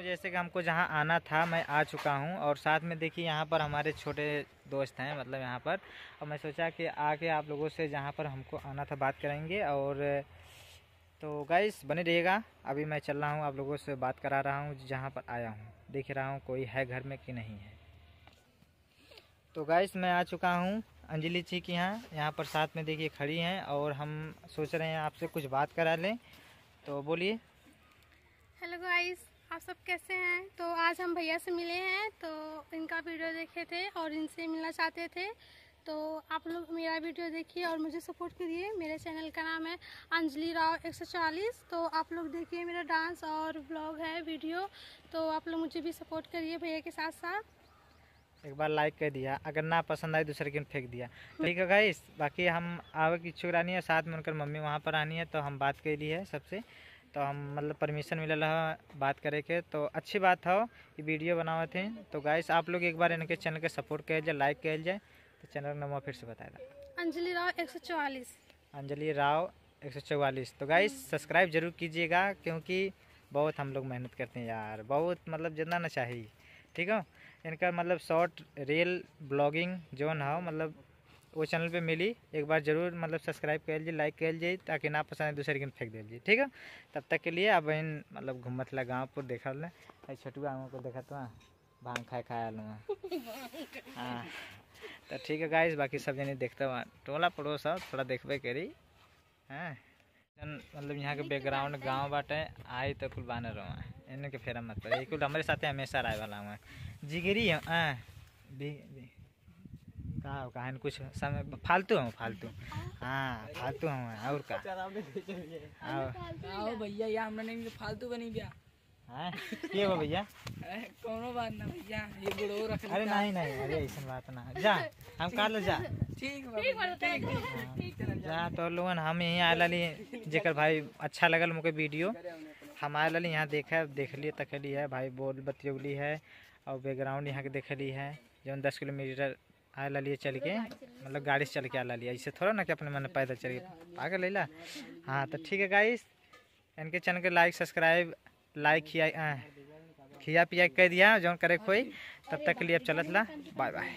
जैसे कि हमको जहाँ आना था मैं आ चुका हूँ और साथ में देखिए यहाँ पर हमारे छोटे दोस्त हैं मतलब यहाँ पर। और मैं सोचा कि आके आप लोगों से जहाँ पर हमको आना था बात करेंगे। और तो गाइस बने रहिएगा, अभी मैं चल रहा हूँ आप लोगों से बात करा रहा हूँ जहाँ पर आया हूँ। देख रहा हूँ कोई है घर में कि नहीं है। तो गाइस मैं आ चुका हूँ अंजलि जी के यहाँ पर साथ में देखिए खड़ी हैं और हम सोच रहे हैं आपसे कुछ बात करा लें, तो बोलिए। हेलो गाइस, आप सब कैसे हैं? तो आज हम भैया से मिले हैं, तो इनका वीडियो देखे थे और इनसे मिलना चाहते थे। तो आप लोग मेरा वीडियो देखिए और मुझे सपोर्ट करिए। मेरे चैनल का नाम है अंजलि राव 144। तो आप लोग देखिए, मेरा डांस और ब्लॉग है वीडियो। तो आप लोग मुझे भी सपोर्ट करिए भैया के साथ साथ। एक बार लाइक कर दिया, अगर ना पसंद आए दूसरे के फेंक दिया। ठीक है गाइस, बाकी हम आगे की इच्छुक रानी है, साथ में उनकर मम्मी वहाँ पर आनी है। तो हम बात कर ली है सबसे, तो हम मतलब परमिशन मिलल है बात करे के। तो अच्छी बात हो कि वीडियो बनावे थे। तो गाइस आप लोग एक बार इनके चैनल के सपोर्ट कर जाए, लाइक कर जाए। तो चैनल का नाम फिर से बताया था, अंजलि राव 144। अंजलि राव 144। तो गाइस सब्सक्राइब जरूर कीजिएगा, क्योंकि बहुत हम लोग मेहनत करते हैं यार, बहुत मतलब जितना ना चाहिए। ठीक है, इनका मतलब शॉर्ट रील ब्लॉगिंग जो ना हो मतलब वो चैनल पे मिली। एक बार जरूर मतलब सब्सक्राइब कर लीजिए, लाइक कर लीजिए, ताकि ना पसंद है दूसरे के फेंक दीजिए। ठीक है, तब तक के लिए अब इन मतलब घूमत ला गाँव पर देखा ले छोटुआ को देखा तो भांग खाए लूँ। हाँ तो ठीक है गाइस, बाकी सब जने देखते हुआ टोला पड़ोस थोड़ा देखबे करी। हाँ मतलब यहाँ के बैकग्राउंड गाँव बाटे आई तो कुल बानर रहा इन्हें के फेरा मत पड़े, कुल हमारे साथ हमेशा रहे वाला हूँ जिगरी है। कहा कुछ समय फालतू हूँ फालतू। हाँ फालतू हूँ और का आओ भैया, यहाँ हमने नहीं फालतू बनी गया है ये वो भैया। कोनो बात ना भैया, ये बुढ़ो रख। अरे नहीं नहीं, अरे ऐसा बात ना, जा हम कर लो जा। ठीक जा तो लोगन हम यहीं आए ली जेकर भाई अच्छा लगल मुझे वीडियो, हम आए ली यहाँ देख लिए तकली है भाई, बोल बतियौली है और बैकग्राउंड यहाँ के देखली है जो 10 किलोमीटर आए लिए चल के, मतलब गाड़ी से चल के आला लिया। ऐसे थोड़ा ना कि अपने मन पैदल चल के पागल लेला। हाँ तो ठीक है गाइस, इनके चैनल के लाइक सब्सक्राइब लाइक खिया पिया कर दिया जो करे खोई। तब तक के लिए अब चलत ला, बाय बाय।